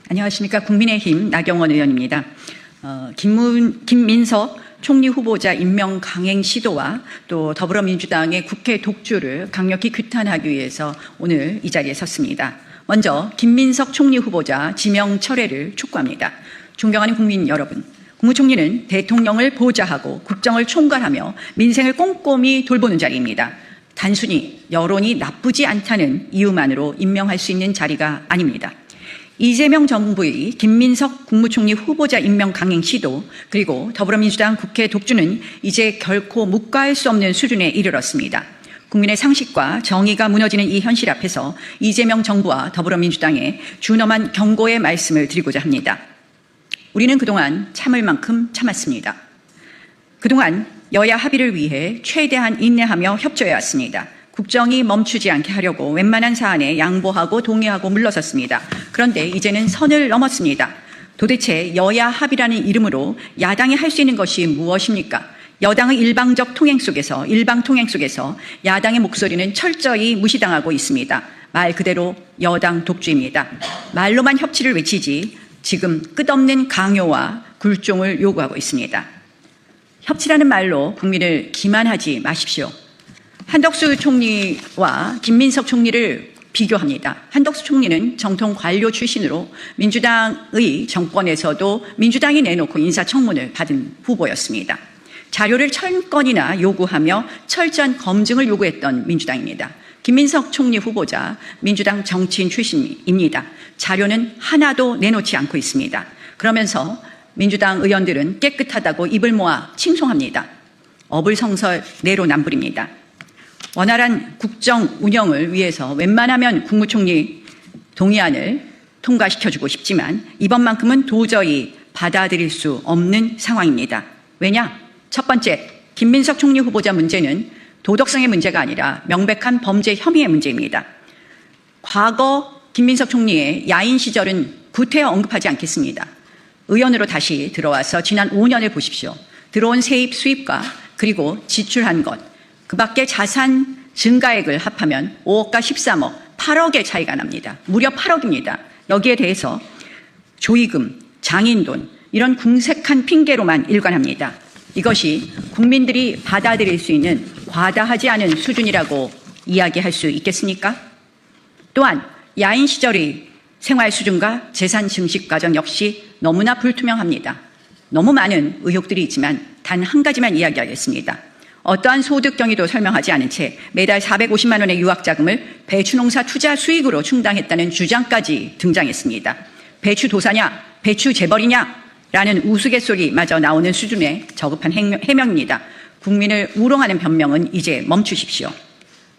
안녕하십니까. 국민의힘 나경원 의원입니다. 김민석 총리 후보자 임명 강행 시도와 또 더불어민주당의 국회 독주를 강력히 규탄하기 위해서 오늘 이 자리에 섰습니다. 먼저 김민석 총리 후보자 지명 철회를 촉구합니다. 존경하는 국민 여러분, 국무총리는 대통령을 보좌하고 국정을 총괄하며 민생을 꼼꼼히 돌보는 자리입니다. 단순히 여론이 나쁘지 않다는 이유만으로 임명할 수 있는 자리가 아닙니다. 이재명 정부의 김민석 국무총리 후보자 임명 강행 시도 그리고 더불어민주당 국회 독주는 이제 결코 묵과할 수 없는 수준에 이르렀습니다. 국민의 상식과 정의가 무너지는 이 현실 앞에서 이재명 정부와 더불어민주당에 준엄한 경고의 말씀을 드리고자 합니다. 우리는 그동안 참을 만큼 참았습니다. 그동안 여야 합의를 위해 최대한 인내하며 협조해왔습니다. 국정이 멈추지 않게 하려고 웬만한 사안에 양보하고 동의하고 물러섰습니다. 그런데 이제는 선을 넘었습니다. 도대체 여야 합의라는 이름으로 야당이 할 수 있는 것이 무엇입니까? 여당의 일방 통행 속에서 야당의 목소리는 철저히 무시당하고 있습니다. 말 그대로 여당 독주입니다. 말로만 협치를 외치지 지금 끝없는 강요와 굴종을 요구하고 있습니다. 협치라는 말로 국민을 기만하지 마십시오. 한덕수 총리와 김민석 총리를 비교합니다. 한덕수 총리는 정통 관료 출신으로 민주당의 정권에서도 민주당이 내놓고 인사청문을 받은 후보였습니다. 자료를 1000건이나 요구하며 철저한 검증을 요구했던 민주당입니다. 김민석 총리 후보자 민주당 정치인 출신입니다. 자료는 하나도 내놓지 않고 있습니다. 그러면서 민주당 의원들은 깨끗하다고 입을 모아 칭송합니다. 어불성설 내로남불입니다. 원활한 국정 운영을 위해서 웬만하면 국무총리 동의안을 통과시켜주고 싶지만 이번만큼은 도저히 받아들일 수 없는 상황입니다. 왜냐? 첫 번째, 김민석 총리 후보자 문제는 도덕성의 문제가 아니라 명백한 범죄 혐의의 문제입니다. 과거 김민석 총리의 야인 시절은 구태여 언급하지 않겠습니다. 의원으로 다시 들어와서 지난 5년을 보십시오. 들어온 세입 수입과 그리고 지출한 것, 그 밖에 자산 증가액을 합하면 5억과 13억, 8억의 차이가 납니다. 무려 8억입니다. 여기에 대해서 조의금, 장인돈, 이런 궁색한 핑계로만 일관합니다. 이것이 국민들이 받아들일 수 있는 과다하지 않은 수준이라고 이야기할 수 있겠습니까? 또한 야인 시절의 생활 수준과 재산 증식 과정 역시 너무나 불투명합니다. 너무 많은 의혹들이 있지만 단 한 가지만 이야기하겠습니다. 어떠한 소득 경위도 설명하지 않은 채 매달 450만 원의 유학자금을 배추농사 투자 수익으로 충당했다는 주장까지 등장했습니다. 배추 도사냐, 배추 재벌이냐 라는 우스갯소리마저 나오는 수준의 저급한 해명입니다. 국민을 우롱하는 변명은 이제 멈추십시오.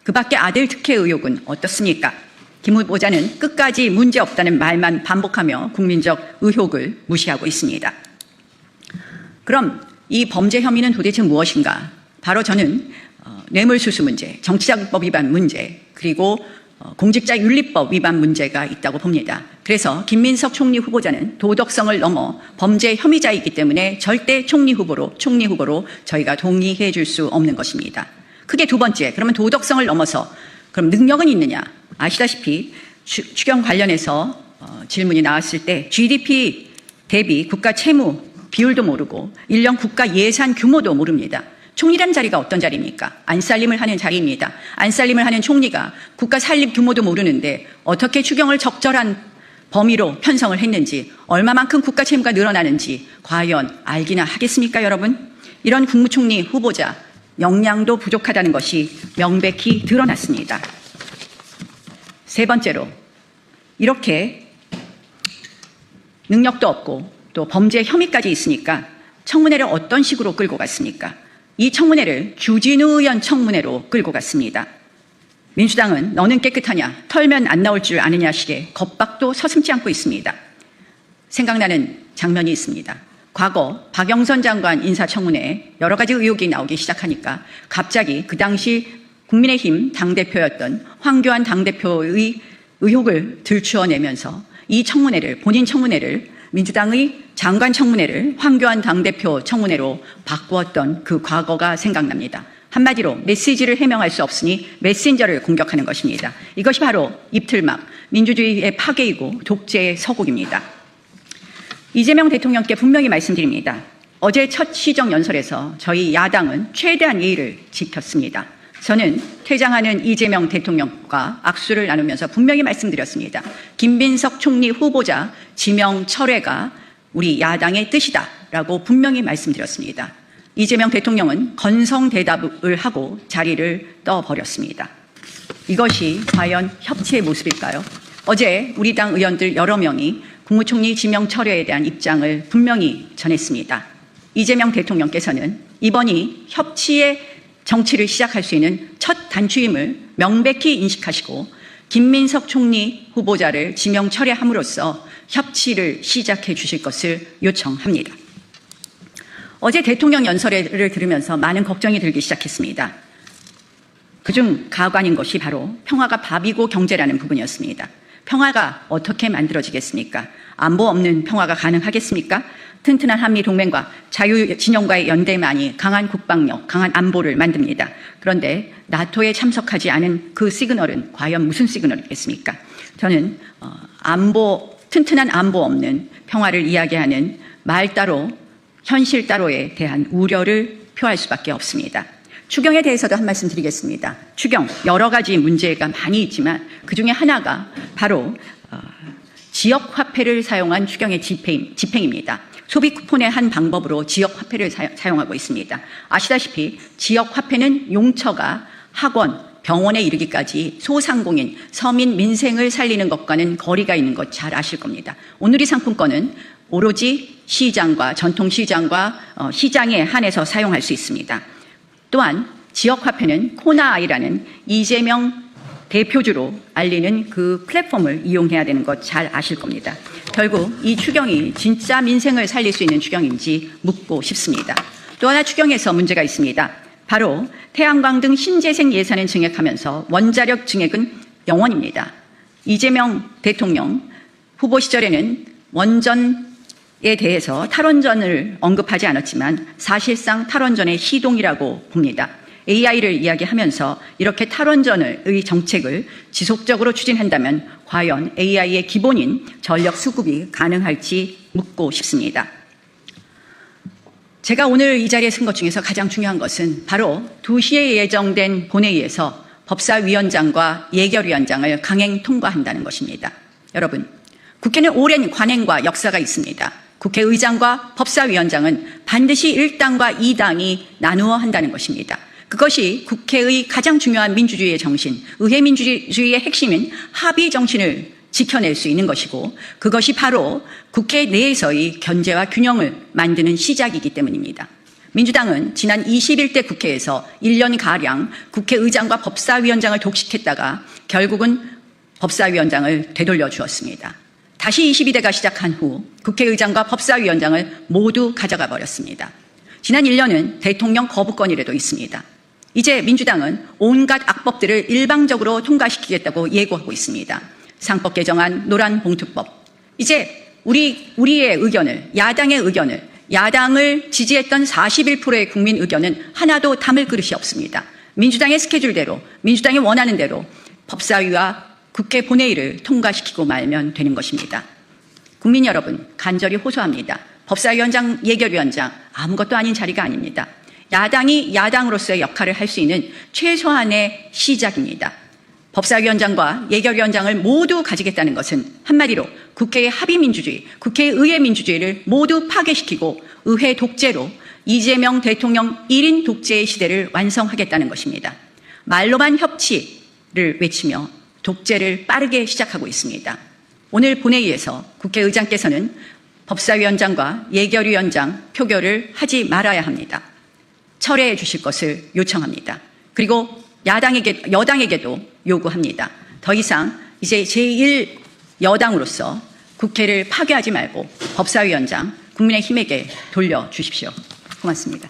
그 밖에 아들 특혜 의혹은 어떻습니까? 김 후보자는 끝까지 문제없다는 말만 반복하며 국민적 의혹을 무시하고 있습니다. 그럼 이 범죄 혐의는 도대체 무엇인가? 바로 저는 뇌물수수 문제, 정치자금법 위반 문제, 그리고 공직자윤리법 위반 문제가 있다고 봅니다. 그래서 김민석 총리 후보자는 도덕성을 넘어 범죄 혐의자이기 때문에 절대 총리 후보로 저희가 동의해 줄 수 없는 것입니다. 크게 두 번째, 그러면 도덕성을 넘어서 그럼 능력은 있느냐? 아시다시피 추경 관련해서 질문이 나왔을 때 GDP 대비 국가 채무 비율도 모르고 1년 국가 예산 규모도 모릅니다. 총리라는 자리가 어떤 자리입니까? 안살림을 하는 자리입니다. 안살림을 하는 총리가 국가 살림 규모도 모르는데 어떻게 추경을 적절한 범위로 편성을 했는지, 얼마만큼 국가 채무가 늘어나는지 과연 알기나 하겠습니까, 여러분? 이런 국무총리 후보자 역량도 부족하다는 것이 명백히 드러났습니다. 세 번째로, 이렇게 능력도 없고 또 범죄 혐의까지 있으니까 청문회를 어떤 식으로 끌고 갔습니까? 이 청문회를 주진우 의원 청문회로 끌고 갔습니다. 민주당은 너는 깨끗하냐, 털면 안 나올 줄 아느냐 식의 겁박도 서슴지 않고 있습니다. 생각나는 장면이 있습니다. 과거 박영선 장관 인사청문회에 여러 가지 의혹이 나오기 시작하니까 갑자기 그 당시 국민의힘 당대표였던 황교안 당대표의 의혹을 들추어내면서 이 청문회를, 본인 청문회를 민주당의 장관 청문회를 황교안 당대표 청문회로 바꾸었던 그 과거가 생각납니다. 한마디로 메시지를 해명할 수 없으니 메신저를 공격하는 것입니다. 이것이 바로 입틀막, 민주주의의 파괴이고 독재의 서곡입니다. 이재명 대통령께 분명히 말씀드립니다. 어제 첫 시정연설에서 저희 야당은 최대한 예의를 지켰습니다. 저는 퇴장하는 이재명 대통령과 악수를 나누면서 분명히 말씀드렸습니다. 김민석 총리 후보자 지명 철회가 우리 야당의 뜻이다라고 분명히 말씀드렸습니다. 이재명 대통령은 건성대답을 하고 자리를 떠버렸습니다. 이것이 과연 협치의 모습일까요? 어제 우리 당 의원들 여러 명이 국무총리 지명 철회에 대한 입장을 분명히 전했습니다. 이재명 대통령께서는 이번이 협치의 정치를 시작할 수 있는 첫 단추임을 명백히 인식하시고 김민석 총리 후보자를 지명 철회함으로써 협치를 시작해 주실 것을 요청합니다. 어제 대통령 연설을 들으면서 많은 걱정이 들기 시작했습니다. 그중 가관인 것이 바로 평화가 밥이고 경제라는 부분이었습니다. 평화가 어떻게 만들어지겠습니까? 안보 없는 평화가 가능하겠습니까? 튼튼한 한미동맹과 자유진영과의 연대만이 강한 국방력, 강한 안보를 만듭니다. 그런데 나토에 참석하지 않은 그 시그널은 과연 무슨 시그널이겠습니까? 저는 튼튼한 안보 없는 평화를 이야기하는 말 따로 현실 따로에 대한 우려를 표할 수밖에 없습니다. 추경에 대해서도 한 말씀 드리겠습니다. 추경 여러 가지 문제가 많이 있지만 그중에 하나가 바로 지역화폐를 사용한 추경의 집행입니다. 소비 쿠폰의 한 방법으로 지역화폐를 사용하고 있습니다. 아시다시피 지역화폐는 용처가 학원, 병원에 이르기까지 소상공인, 서민 민생을 살리는 것과는 거리가 있는 것 잘 아실 겁니다. 오늘의 상품권은 오로지 시장과 전통시장과 시장에 한해서 사용할 수 있습니다. 또한 지역화폐는 코나아이라는 이재명 대표주로 알리는 그 플랫폼을 이용해야 되는 것 잘 아실 겁니다. 결국 이 추경이 진짜 민생을 살릴 수 있는 추경인지 묻고 싶습니다. 또 하나 추경에서 문제가 있습니다. 바로 태양광 등 신재생 예산을 증액하면서 원자력 증액은 0원입니다. 이재명 대통령 후보 시절에는 원전에 대해서 탈원전을 언급하지 않았지만 사실상 탈원전의 시동이라고 봅니다. AI를 이야기하면서 이렇게 탈원전의 정책을 지속적으로 추진한다면 과연 AI의 기본인 전력 수급이 가능할지 묻고 싶습니다. 제가 오늘 이 자리에 쓴 것 중에서 가장 중요한 것은 바로 2시에 예정된 본회의에서 법사위원장과 예결위원장을 강행 통과한다는 것입니다. 여러분, 국회는 오랜 관행과 역사가 있습니다. 국회의장과 법사위원장은 반드시 1당과 2당이 나누어 한다는 것입니다. 그것이 국회의 가장 중요한 민주주의의 정신, 의회 민주주의의 핵심인 합의 정신을 지켜낼 수 있는 것이고 그것이 바로 국회 내에서의 견제와 균형을 만드는 시작이기 때문입니다. 민주당은 지난 21대 국회에서 1년가량 국회의장과 법사위원장을 독식했다가 결국은 법사위원장을 되돌려 주었습니다. 다시 22대가 시작한 후 국회의장과 법사위원장을 모두 가져가 버렸습니다. 지난 1년은 대통령 거부권이라도 있습니다. 이제 민주당은 온갖 악법들을 일방적으로 통과시키겠다고 예고하고 있습니다. 상법 개정안, 노란봉투법. 이제 우리의 의견을, 야당의 의견을, 야당을 지지했던 41%의 국민 의견은 하나도 담을 그릇이 없습니다. 민주당의 스케줄대로, 민주당이 원하는 대로 법사위와 국회 본회의를 통과시키고 말면 되는 것입니다. 국민 여러분, 간절히 호소합니다. 법사위원장, 예결위원장, 아무것도 아닌 자리가 아닙니다. 야당이 야당으로서의 역할을 할 수 있는 최소한의 시작입니다. 법사위원장과 예결위원장을 모두 가지겠다는 것은 한마디로 국회의 합의민주주의, 국회의회 민주주의를 모두 파괴시키고 의회 독재로 이재명 대통령 1인 독재의 시대를 완성하겠다는 것입니다. 말로만 협치를 외치며 독재를 빠르게 시작하고 있습니다. 오늘 본회의에서 국회의장께서는 법사위원장과 예결위원장 표결을 하지 말아야 합니다. 철회해 주실 것을 요청합니다. 그리고 여당에게도 요구합니다. 더 이상 이제 제1여당으로서 국회를 파괴하지 말고 법사위원장 국민의힘에게 돌려주십시오. 고맙습니다.